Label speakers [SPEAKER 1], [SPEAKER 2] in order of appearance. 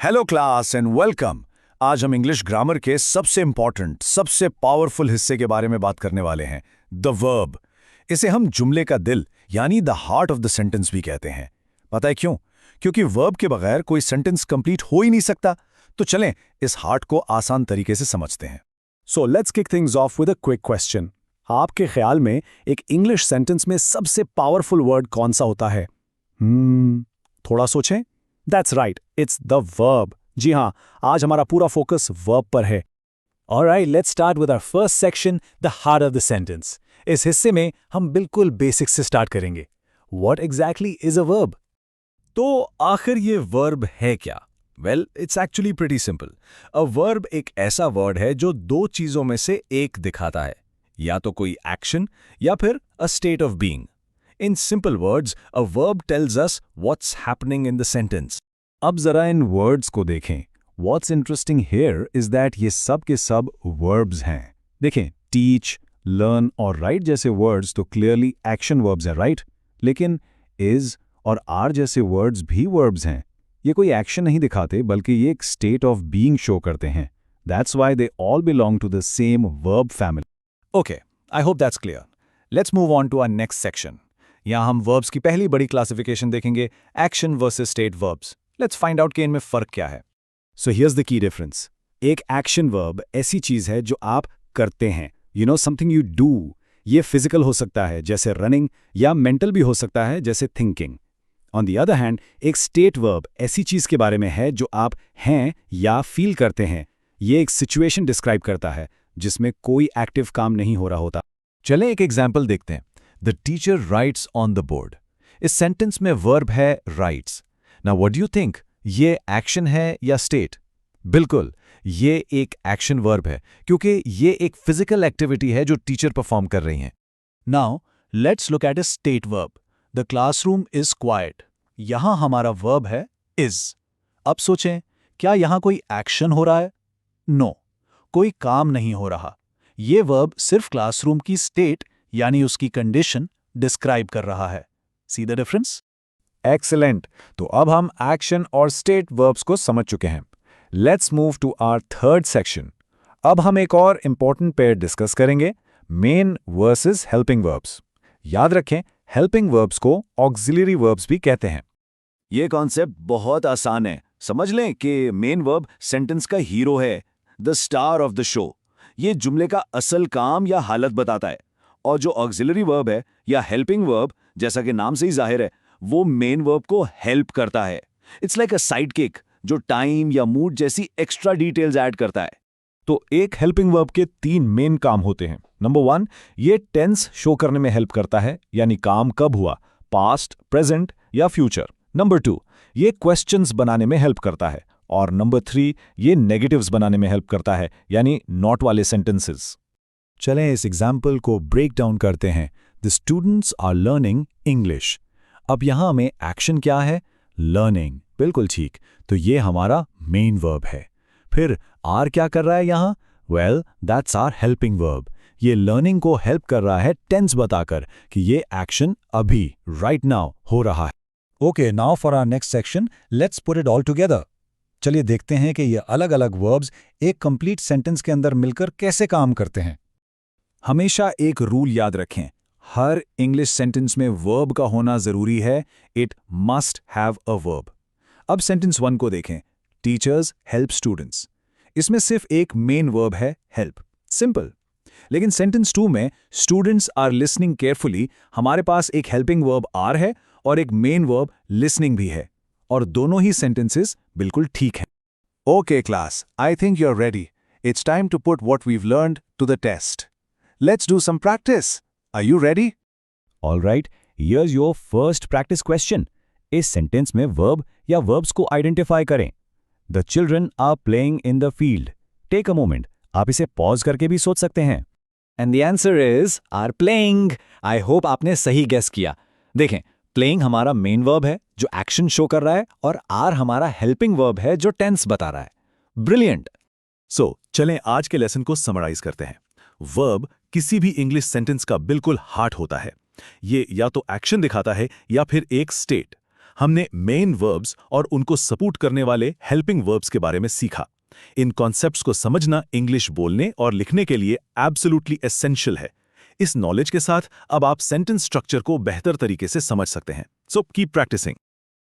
[SPEAKER 1] Hello class and welcome. आज हम English grammar के सबसे इंपॉर्टेंट, सबसे पावरफुल हिस्से के बारे में बात करने वाले हैं, द वर्ब। इसे हम जुमले का दिल यानी the heart of the sentence भी कहते हैं। पता है क्यों? क्योंकि वर्ब के बगैर कोई सेंटेंस कंप्लीट हो ही नहीं सकता। तो चलें इस हार्ट को आसान तरीके से समझते हैं।
[SPEAKER 2] So let's kick things of with a quick question. आपके ख्याल में एक इंग्लिश सेंटेंस में सबसे पावरफुल वर्ड कौन सा होता है? थोड़ा सोचें। That's right, it's the verb. जी हाँ, आज हमारा पूरा फोकस वर्ब पर है।
[SPEAKER 3] Alright, let's start with our first section, the heart of the sentence. इस हिस्से में हम बिल्कुल बेसिक से स्टार्ट करेंगे। What exactly is a verb?
[SPEAKER 1] तो आखिर ये वर्ब है क्या? Well, it's actually pretty simple. A verb एक ऐसा वर्ड है जो दो चीजों में से एक दिखाता है, या तो कोई एक्शन या फिर a state of being. In simple words, a verb tells us what's happening in the sentence. अब जरा इन वर्ड्स को देखें। What's interesting here is that ये सब के सब verbs हैं। देखें, teach, learn और write जैसे words तो clearly action verbs हैं, right? लेकिन is और are जैसे words भी verbs हैं। ये कोई action नहीं दिखाते बल्कि ये एक state of being show करते हैं। That's why they all belong to the same verb family.
[SPEAKER 3] Okay, I hope that's clear. Let's move on to our next section. यहाँ हम verbs की पहली बड़ी classification देखेंगे, action versus state verbs. Let's find out कि इनमें फर्क क्या है।
[SPEAKER 2] So here's the key difference. एक action verb ऐसी चीज है जो आप करते हैं, something you do. ये physical हो सकता है जैसे running या mental भी हो सकता है जैसे thinking. On the other hand, एक state verb ऐसी चीज के बारे में है जो आप हैं या feel करते हैं। ये एक situation describe करता है जिसमें कोई active काम नहीं हो रहा होता।
[SPEAKER 3] चलें एक एग्जाम्पल देखते हैं। The teacher writes on the board. इस सेंटेंस में वर्ब है writes. Now what do you think? ये एक्शन है या स्टेट? बिल्कुल, ये एक एक्शन वर्ब है क्योंकि ये एक फिजिकल एक्टिविटी है जो टीचर परफॉर्म कर रही हैं। Now let's look at a state verb. The classroom is quite. यहां हमारा वर्ब है इज। अब सोचें, क्या यहां कोई एक्शन हो रहा है? नो, कोई काम नहीं हो रहा। ये वर्ब सिर्फ क्लासरूम की स्टेट यानी उसकी कंडीशन डिस्क्राइब कर रहा है। See the difference?
[SPEAKER 2] एक्सेलेंट। तो अब हम एक्शन और स्टेट वर्ब्स को समझ चुके हैं। Let's move to our third section. अब हम एक और इंपॉर्टेंट पेयर डिस्कस करेंगे, मेन वर्सेस हेल्पिंग वर्ब्स। याद रखें, हेल्पिंग वर्ब्स को ऑक्सिलरी वर्ब्स भी कहते हैं।
[SPEAKER 1] ये कॉन्सेप्ट बहुत आसान है। समझ लें कि मेन वर्ब सेंटेंस का हीरो है, the star of the show. ये जुमले का असल काम या हालत बताता है। और जो ऑक्सिलरी वर्ब है या हेल्पिंग वर्ब, जैसा कि नाम से ही जाहिर है, वो मेन वर्ब को हेल्प करता है। It's like a side kick जो टाइम या मूड जैसी एक्स्ट्रा डिटेल्स ऐड करता है।
[SPEAKER 2] तो एक हेल्पिंग वर्ब के 3 मेन काम होते हैं। नंबर 1, ये टेंस शो करने में हेल्प करता है, यानी काम कब हुआ, पास्ट, प्रेजेंट या फ्यूचर। नंबर 2, ये क्वेश्चंस बनाने में हेल्प करता है। और नंबर 3, ये नेगेटिव्स बनाने में हेल्प करता है, यानी नॉट वाले सेंटेंसेस। चलें इस एग्जाम्पल को ब्रेक डाउन करते हैं। The students are learning English. अब यहां में एक्शन क्या है? लर्निंग। बिल्कुल ठीक, तो ये हमारा मेन वर्ब है। फिर आर क्या कर रहा है यहां? Well, that's are helping verb. ये लर्निंग को हेल्प कर रहा है टेंस बताकर कि ये एक्शन अभी, राइट नाउ हो रहा है।
[SPEAKER 3] Okay, now for our next section, let's put it all together. चलिए देखते हैं कि ये अलग अलग वर्ब्स एक कंप्लीट सेंटेंस के अंदर मिलकर कैसे काम करते हैं।
[SPEAKER 2] हमेशा एक रूल याद रखें, हर इंग्लिश सेंटेंस में वर्ब का होना जरूरी है। It must have a verb. अब सेंटेंस 1 को देखें, टीचर्स हेल्प स्टूडेंट्स। इसमें सिर्फ एक मेन वर्ब है, हेल्प, सिंपल। लेकिन सेंटेंस 2 में स्टूडेंट्स आर लिसनिंग केयरफुली, हमारे पास एक हेल्पिंग वर्ब आर है और एक मेन वर्ब लिसनिंग भी है, और दोनों ही सेंटेंसेस बिल्कुल ठीक हैं।
[SPEAKER 1] Okay class, I think you are ready. It's time to put what we've learned to the test. Let's do some practice. Are you ready?
[SPEAKER 2] All right, here's your first practice question. इस sentence में verb या verbs को identify करें। The children are playing in the field. Take a moment. आप इसे pause करके भी सोच सकते हैं।
[SPEAKER 3] And the answer is are playing. I hope आपने सही गेस किया। देखें, playing हमारा मेन वर्ब है जो एक्शन शो कर रहा है, और are हमारा हेल्पिंग वर्ब है जो टेंस बता रहा है। ब्रिलियंट।
[SPEAKER 1] सो चलें आज के लेसन को समराइज करते हैं। वर्ब किसी भी इंग्लिश सेंटेंस का बिल्कुल हार्ट होता है। ये या तो एक्शन दिखाता है या फिर एक स्टेट।
[SPEAKER 4] हमने मेन वर्ब्स और उनको सपोर्ट करने वाले हेल्पिंग वर्ब्स के बारे में सीखा। इन कॉन्सेप्ट्स को समझना इंग्लिश बोलने और लिखने के लिए एब्सोल्युटली एसेंशियल है। इस नॉलेज के साथ अब आप सेंटेंस स्ट्रक्चर को बेहतर तरीके से समझ सकते हैं। So keep practising.